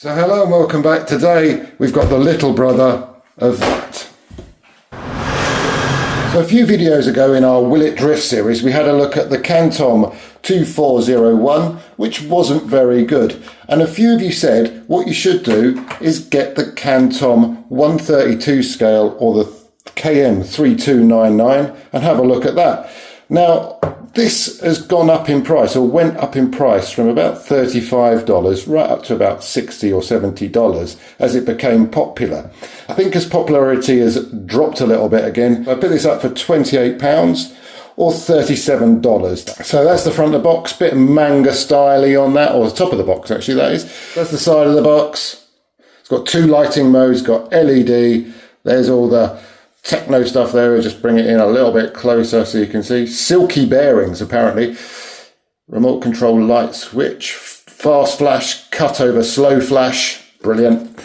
So hello and welcome back. Today we've got the little brother of that. So a few videos ago in our Will It Drift series we had a look at the Kamtom 2401, which wasn't very good, and a few of you said what you should do is get the Kamtom 132 scale or the KM3299 and have a look at that. Now this has gone up in price, or went up in price, from about $35 right up to about $60 or $70 as it became popular. I think as popularity has dropped a little bit again, I put this up for £28 or $37. So that's the front of the box, bit of manga styly on that, or the top of the box actually that is. That's the side of the box. It's got two lighting modes, got LED, there's all the techno stuff there. We'll just bring it in a little bit closer so you can see. Silky bearings apparently. Remote control light switch, fast flash, cut over, slow flash, brilliant.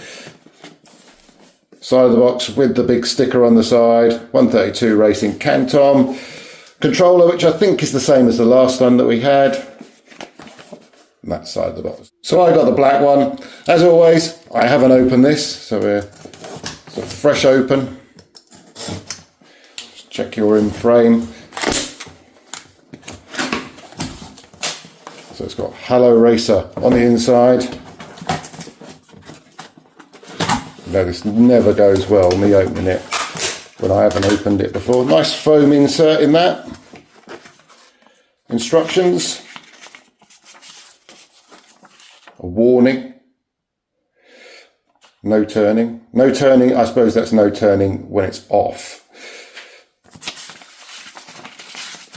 Side of the box with the big sticker on the side, 132 Racing Kamtom. Controller, which I think is the same as the last one that we had. And that side of the box. So I got the black one. As always, I haven't opened this, so it's a fresh open. Check you're in frame. So it's got Hello Racer on the inside. No, this never goes well, me opening it when I haven't opened it before. Nice foam insert in that. Instructions. A warning. No turning. No turning, I suppose that's no turning when it's off.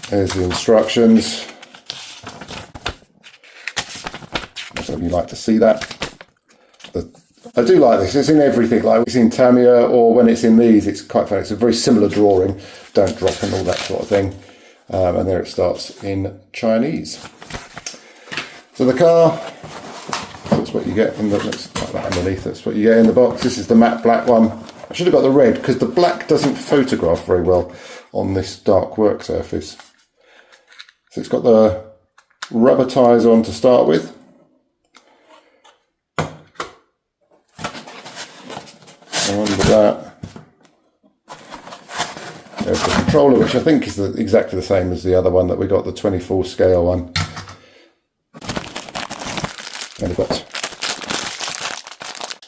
There's the instructions. Some of you like to see that. I do like this. It's in everything. Like it's in Tamiya, or when it's in these, it's quite funny. It's a very similar drawing. Don't drop and all that sort of thing. And there it starts in Chinese. So the car. That's what you get in the. Let's put that underneath. That's what you get in the box. This is the matte black one. I should have got the red because the black doesn't photograph very well on this dark work surface. So it's got the rubber tyres on to start with. And under that, there's the controller, which I think is exactly the same as the other one that we got, the 24 scale one. And we've got,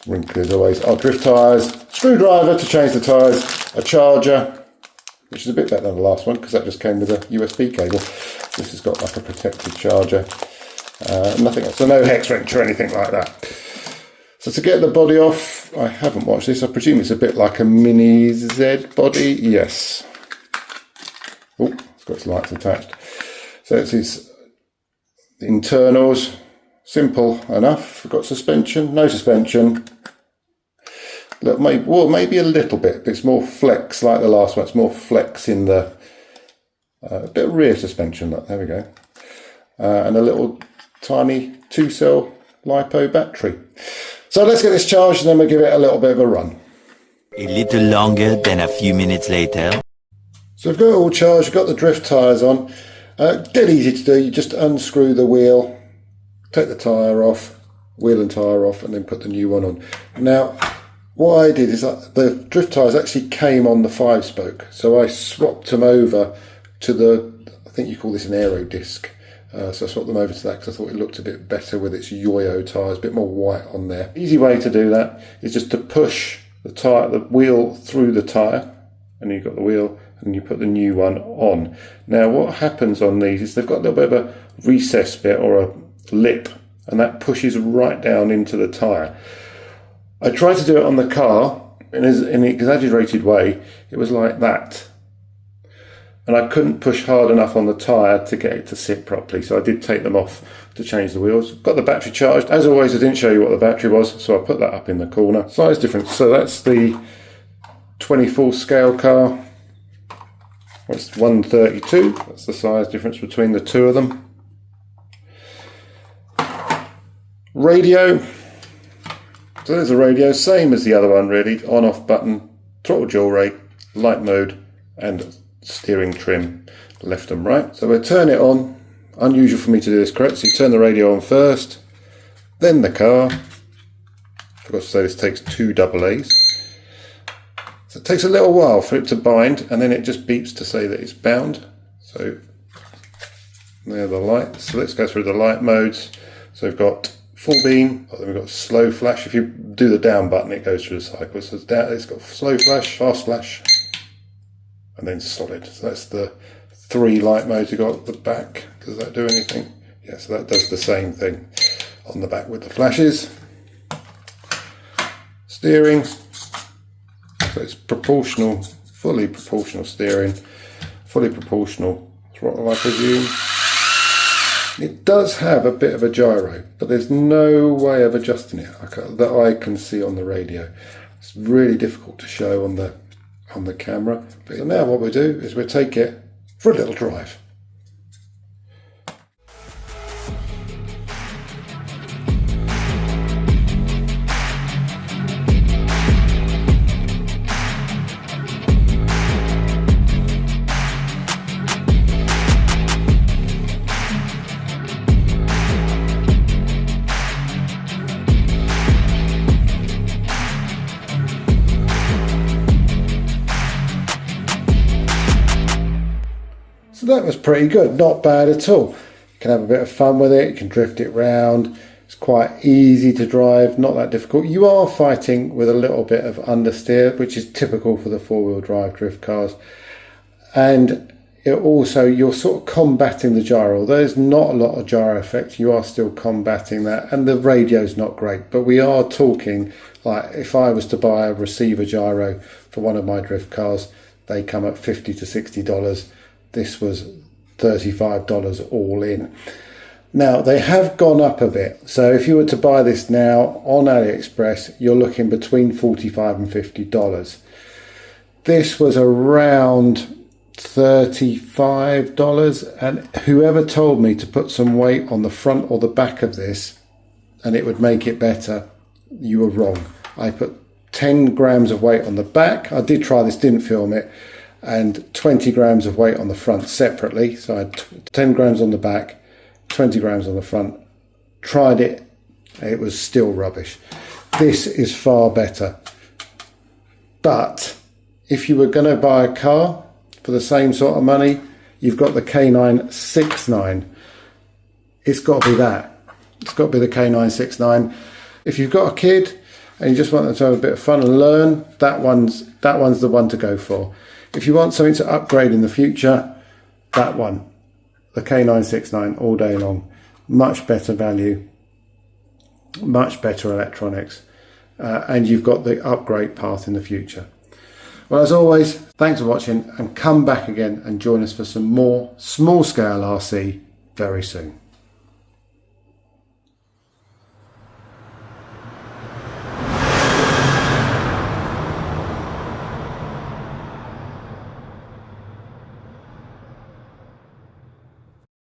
wrinkly as always, our drift tyres, screwdriver to change the tyres, a charger, which is a bit better than the last one because that just came with a USB cable. This has got like a protected charger, nothing else, so no hex wrench or anything like that. So to get the body off, I haven't watched this, I presume it's a bit like a mini Z body, yes. Oh, it's got its lights attached. So it's its internals, simple enough. We've got suspension, no suspension. Look, maybe a little bit, but it's more flex like the last one. It's more flex in the bit of rear suspension. Look, there we go, and a little tiny 2-cell LiPo battery. So let's get this charged, and then we'll give it a little bit of a run. A little longer than a few minutes later. So we've got it all charged. We've got the drift tyres on. Dead easy to do. You just unscrew the wheel, take the tyre off, wheel and tyre off, and then put the new one on. Now, what I did is the drift tyres actually came on the 5-spoke, so I swapped them over to the, I think you call this an aero disc. So I swapped them over to that because I thought it looked a bit better with its yo-yo tyres, a bit more white on there. Easy way to do that is just to push the wheel through the tyre, and you've got the wheel, and you put the new one on. Now what happens on these is they've got a little bit of a recess bit or a lip, and that pushes right down into the tyre. I tried to do it on the car in an exaggerated way. It was like that, and I couldn't push hard enough on the tyre to get it to sit properly, so I did take them off to change the wheels. Got the battery charged. As always, I didn't show you what the battery was, so I put that up in the corner. Size difference, so that's the 24 scale car. It's 132, that's the size difference between the two of them. Radio. So there's a radio, same as the other one really, on-off button, throttle dual rate, light mode, and steering trim left and right. So we'll turn it on. Unusual for me to do this correct, so you turn the radio on first, then the car, forgot to say this takes 2 AA's. So it takes a little while for it to bind, and then it just beeps to say that it's bound. So there are the lights. So let's go through the light modes. So we've got full beam, then we've got slow flash. If you do the down button, it goes through the cycle. So it's got slow flash, fast flash, and then solid. So that's the 3 light modes you've got at the back. Does that do anything? Yeah, so that does the same thing on the back with the flashes. Steering. So it's proportional, fully proportional steering, fully proportional throttle, I presume. It does have a bit of a gyro, but there's no way of adjusting it that I can see on the radio. It's really difficult to show on the camera. But now what we'll do is we'll take it for a little drive. So that was pretty good, not bad at all. You can have a bit of fun with it, you can drift it round. It's quite easy to drive, not that difficult. You are fighting with a little bit of understeer, which is typical for the 4-wheel drive drift cars. And it also, you're sort of combating the gyro. There's not a lot of gyro effect, you are still combating that. And the radio's not great, but we are talking, like if I was to buy a receiver gyro for one of my drift cars, they come at $50 to $60. This was $35 all in. Now they have gone up a bit, so if you were to buy this now on AliExpress, you're looking between $45 and $50. This was around $35, and whoever told me to put some weight on the front or the back of this and it would make it better, you were wrong. I put 10 grams of weight on the back. I did try this, didn't film it, and 20 grams of weight on the front separately. So I had 10 grams on the back, 20 grams on the front. Tried it, it was still rubbish. This is far better. But if you were going to buy a car for the same sort of money, you've got the K969. It's got to be that. It's got to be the K969. If you've got a kid and you just want them to have a bit of fun and learn, that one's the one to go for. If you want something to upgrade in the future, that one, the K969, all day long. Much better value, much better electronics, and you've got the upgrade path in the future. Well, as always, thanks for watching, and come back again and join us for some more small scale RC very soon.